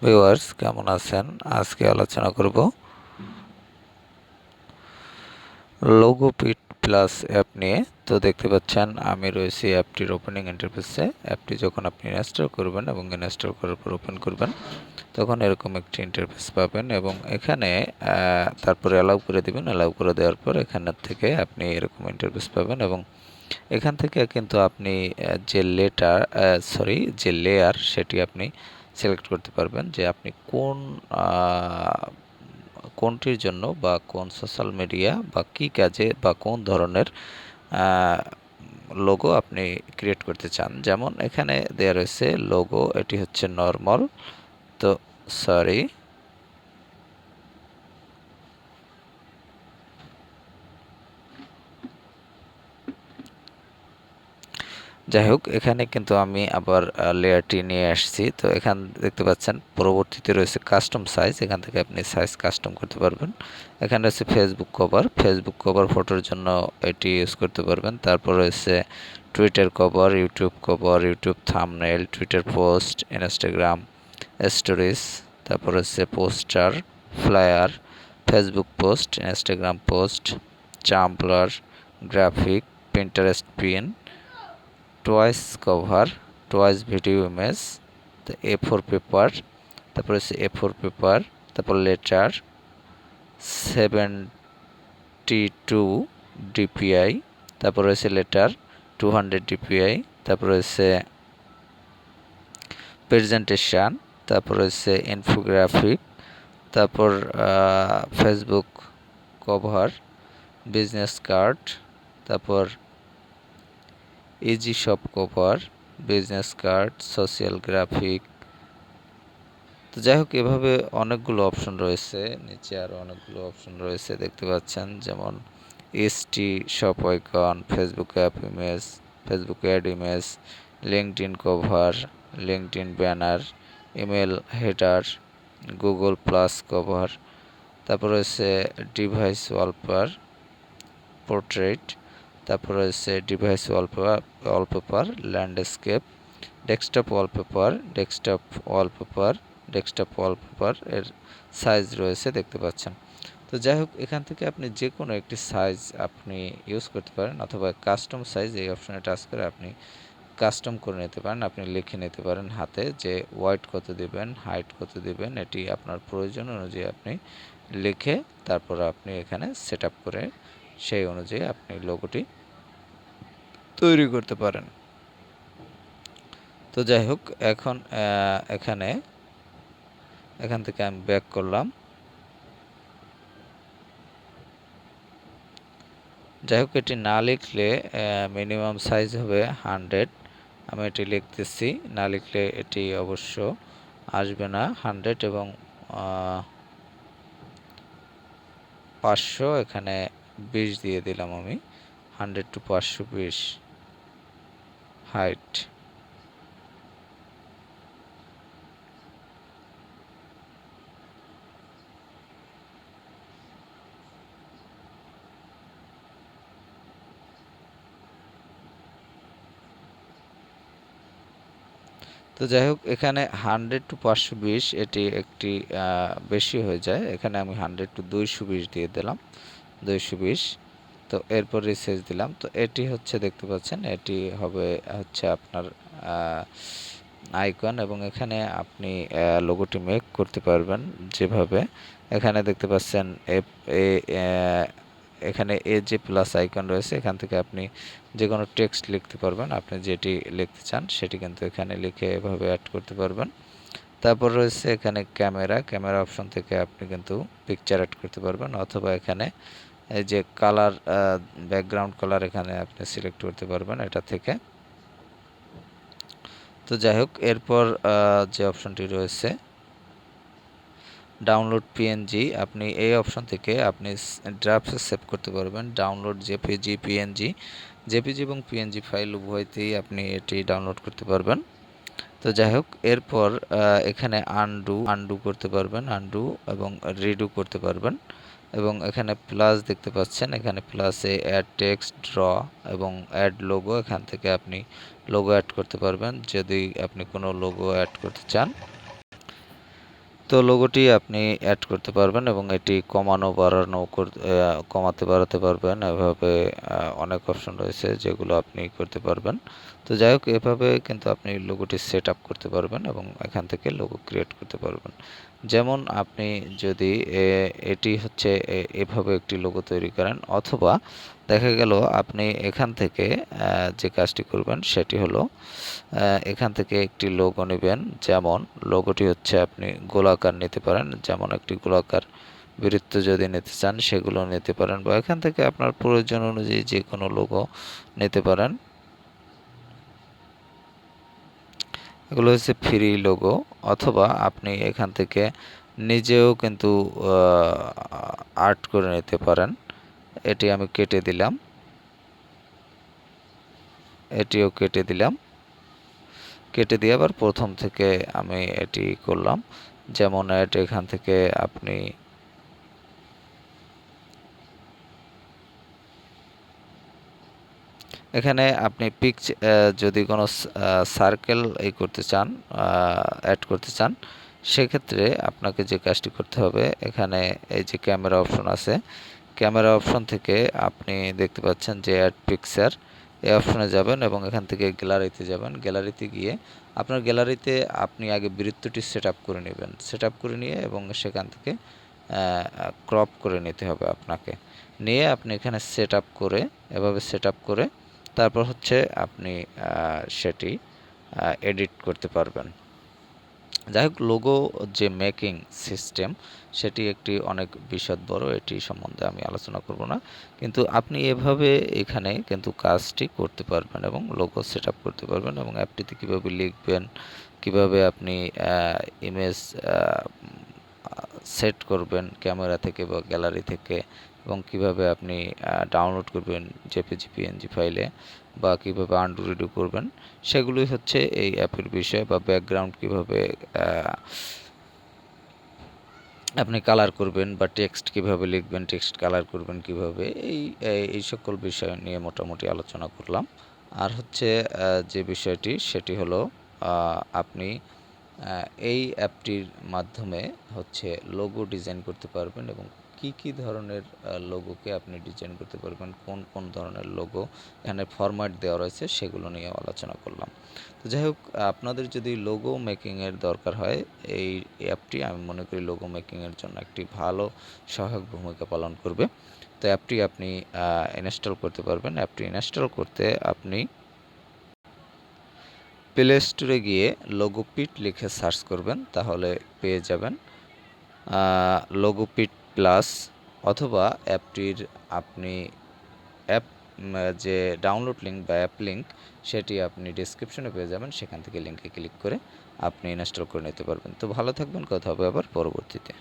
Viewers কেমন আছেন? আজকে আলোচনা করব লোগোপিট প্লাস অ্যাপ নিয়ে। তো দেখতে পাচ্ছেন আমি রয়েছি অ্যাপটির ওপেনিং ইন্টারফেসে। অ্যাপটি যখন আপনি ইনস্টল করবেন এবং ইনস্টল করার পর ওপেন করবেন তখন এরকম একটি ইন্টারফেস পাবেন এবং এখানে তারপরে অ্যালাউ করে দিবেন। অ্যালাউ করে দেওয়ার পর এখানের থেকে আপনি এরকম ইন্টারফেস পাবেন এবং এখান থেকে কিন্তু আপনি যে লেয়ার সেটি আপনি সিলেক্ট করতে পারবেন যে আপনি কোনটির জন্য বা কোন সোশ্যাল মিডিয়া বা কী কাজে বা কোন ধরনের লোগো আপনি ক্রিয়েট করতে চান। যেমন এখানে দেওয়া রয়েছে লোগো, এটি হচ্ছে নরমাল। তো সরি যাই হোক, এখানে কিন্তু আমি আবার লেয়ারটি নিয়ে আসছি। তো এখান দেখতে পাচ্ছেন পরবর্তীতে রয়েছে কাস্টম সাইজ। এখান থেকে আপনি সাইজ কাস্টম করতে পারবেন। এখানে রয়েছে ফেসবুক কভার ফটোর জন্য এটি ইউজ করতে পারবেন। তারপর রয়েছে Twitter cover, YouTube thumbnail, Twitter post, Instagram stories, তারপর হচ্ছে poster, flyer, Facebook post, Instagram post, Tumblr, graphic, Pinterest pin, টয়েস কভার, টয়েস ভিডিও ইমেজ, A4 পেপার, তারপর হচ্ছে A4 পেপার, তারপর লেটার 72 ডিপিআই, তারপর রয়েছে লেটার 200 ডিপিআই, তারপর রয়েছে প্রেজেন্টেশন, তারপর রয়েছে ইনফোগ্রাফিক, তারপর ফেসবুক কভার, বিজনেস কার্ড, তারপর easy shop cover, business card, social graphic. তো যাই হোক, এভাবে অনেকগুলো অপশন রয়েছে। নিচে আরও অনেকগুলো অপশন রয়েছে দেখতে পাচ্ছেন, যেমন ST shop icon, Facebook app image, Facebook ad image, LinkedIn cover, LinkedIn banner, email header, Google plus cover, তারপর রয়েছে ডিভাইস ওয়ালপেপার, পোর্ট্রেট, তারপর রয়েছে device wallpaper, landscape, desktop wallpaper এর সাইজ রয়েছে দেখতে পাচ্ছেন। তো যাই হোক, এখান থেকে আপনি যে কোনো একটি সাইজ আপনি ইউজ করতে পারেন, অথবা কাস্টম সাইজ এই অপশনে টাচ করে আপনি কাস্টম করে নিতে পারেন। আপনি লিখে নিতে পারেন হাতে যে ওয়াইড কত দিবেন, হাইট কত দিবেন, এটি আপনার প্রয়োজন অনুযায়ী আপনি লিখে তারপর আপনি এখানে সেট আপ করে সেই অনুযায়ী আপনি লোগোটি তৈরি করতে পারেন। তো যাই হোক, এখন এখান থেকে আমি ব্যাক করলাম। যাই হোক, এটি না লিখলে মিনিমাম সাইজ হবে 100। আমি এটি লিখতেছি, না লিখলে এটি অবশ্য আসবে না 100 এবং 500, এখানে 20 দিয়ে দিলাম আমি, 100 to 520 হাইট। তো যাই হোক, এখানে 100 to 520 এটি একটি বেশি হয়ে যায়। এখানে আমি 100 to 220 দিয়ে দিলাম, 220। তো এরপর রিসাইজ দিলাম। তো এটি হচ্ছে দেখতে পাচ্ছেন, এটি হবে হচ্ছে আপনার আইকন এবং এখানে আপনি লোগোটি মেক করতে পারবেন যেভাবে। এখানে দেখতে পাচ্ছেন এখানে যে প্লাস আইকন রয়েছে, এখান থেকে আপনি যে কোনো টেক্সট লিখতে পারবেন। আপনি যেটি লিখতে চান সেটি কিন্তু এখানে লিখে এভাবে অ্যাড করতে পারবেন। তারপর রয়েছে এখানে ক্যামেরা অপশন থেকে আপনি কিন্তু পিকচার অ্যাড করতে পারবেন, অথবা এখানে এই যে কালার, ব্যাকগ্রাউন্ড কালার এখানে আপনি সিলেক্ট করতে পারবেন এটা থেকে। তো যাই হোক, এরপর যে অপশনটি রয়েছে ডাউনলোড পিএনজি, আপনি এই অপশন থেকে আপনি ড্রাফটে সেভ করতে পারবেন। ডাউনলোড জেপিজি এবং পিএনজি ফাইল উভয়তেই আপনি এটি ডাউনলোড করতে পারবেন। তো যাই হোক, এরপর এখানে আনডু করতে পারবেন, আনডু এবং রিডু করতে পারবেন। এবং এখানে প্লাস দেখতে পাচ্ছেন, এখানে প্লাসে অ্যাড টেক্সট, ড্র এবং অ্যাড লোগো, এখান থেকে আপনি লোগো অ্যাড করতে পারবেন যদি আপনি কোনো লোগো অ্যাড করতে চান। তো লোগোটি আপনি অ্যাড করতে পারবেন এবং এটি কমানো বাড়ানো কমাতে বাড়াতে পারবেন। এভাবে অনেক অপশন রয়েছে যেগুলো আপনি করতে পারবেন। তো যাই হোক, এভাবে কিন্তু আপনি লোগোটি সেট আপ করতে পারবেন এবং এখান থেকে লোগো ক্রিয়েট করতে পারবেন। যেমন আপনি যদি এটি হচ্ছে এভাবে একটি লোগো তৈরি করেন, অথবা দেখা গেল আপনি এখান থেকে যে কাজটি করবেন সেটি হলো এখান থেকে একটি লোগো নেবেন। যেমন লোগোটি হচ্ছে আপনি গোলাকার নিতে পারেন, যেমন একটি গোলাকার বৃত্ত যদি নিতে চান সেগুলো নিতে পারেন, বা এখান থেকে আপনার প্রয়োজন অনুযায়ী যে কোনো লোগো নিতে পারেন। এগুলো হচ্ছে ফ্রি লোগো, অথবা আপনি এখান থেকে নিজেও কিন্তু আর্ট করে নিতে পারেন। এটি আমি কেটে দিলাম, এটিও কেটে দিলাম, কেটে দিয়ে আবার প্রথম থেকে আমি এটি করলাম। যেমন এখান থেকে আপনি এখানে আপনি যদি কোনো সার্কেল করতে চান, অ্যাড করতে চান, সেক্ষেত্রে আপনাকে যে কাজটি করতে হবে, এখানে এই যে ক্যামেরা অপশন আছে, ক্যামেরা অপশন থেকে আপনি দেখতে পাচ্ছেন যে অ্যাড পিকচার, এই অপশনে যাবেন এবং এখান থেকে গ্যালারিতে যাবেন। গ্যালারিতে গিয়ে আপনার গ্যালারিতে আপনি আগে বৃত্তটি সেট আপ করে নেবেন, সেট আপ করে নিয়ে এবং সেখান থেকে ক্রপ করে নিতে হবে আপনাকে। নিয়ে আপনি এখানে সেট আপ করে, এভাবে সেট আপ করে তারপর হচ্ছে আপনি সেটি এডিট করতে পারবেন। যাই হোক, লোগো যে মেকিং সিস্টেম সেটি একটি অনেক বিশদ বড়, এটি সম্বন্ধে আমি আলোচনা করব না, কিন্তু আপনি এভাবে এখানে কিন্তু কাজটি করতে পারবেন এবং লোগো সেট আপ করতে পারবেন, এবং অ্যাপটিতে কীভাবে লিখবেন, কিভাবে আপনি ইমেজ সেট করবেন ক্যামেরা থেকে বা গ্যালারি থেকে, এবং কিভাবে আপনি ডাউনলোড করবেন জেপিজি পিএনজি ফাইলে, বা কিভাবে আনডু রিডু করবেন, সেগুলোই হচ্ছে এই অ্যাপের বিষয়। বা ব্যাকগ্রাউন্ড কিভাবে আপনি কালার করবেন, বা টেক্সট কিভাবে লিখবেন, টেক্সট কালার করবেন কিভাবে, এই সকল বিষয় নিয়ে মোটামুটি আলোচনা করলাম। আর হচ্ছে যে বিষয়টি সেটি হলো আপনি এই অ্যাপটির মাধ্যমে হচ্ছে লোগো ডিজাইন করতে পারবেন, এবং কি ধরনের লোগোকে আপনি ডিজাইন করতে পারবেন, কোন ধরনের লোগো এখানে ফরম্যাট দেওয়া রয়েছে সেগুলো নিয়ে আলোচনা করলাম। তো যাই হোক, আপনাদের যদি লোগো মেকিংয়ের দরকার হয়, এই অ্যাপটি আমি মনে করি লোগো মেকিংয়ের জন্য একটি ভালো সহায়ক ভূমিকা পালন করবে। তো অ্যাপটি আপনি ইনস্টল করতে পারবেন। অ্যাপটি ইনস্টল করতে আপনি প্লে স্টোরে গিয়ে লোগোপিট লিখে সার্চ করবেন, তাহলে পেয়ে যাবেন লোগোপিট প্লাস, অথবা অ্যাপটির আপনি অ্যাপ যে ডাউনলোড লিঙ্ক বা অ্যাপ লিঙ্ক সেটি আপনি ডিসক্রিপশনে পেয়ে যাবেন, সেখান থেকে লিঙ্কে ক্লিক করে আপনি ইনস্টল করে নিতে পারবেন। তো ভালো থাকবেন, কথা হবে আবার পরবর্তীতে।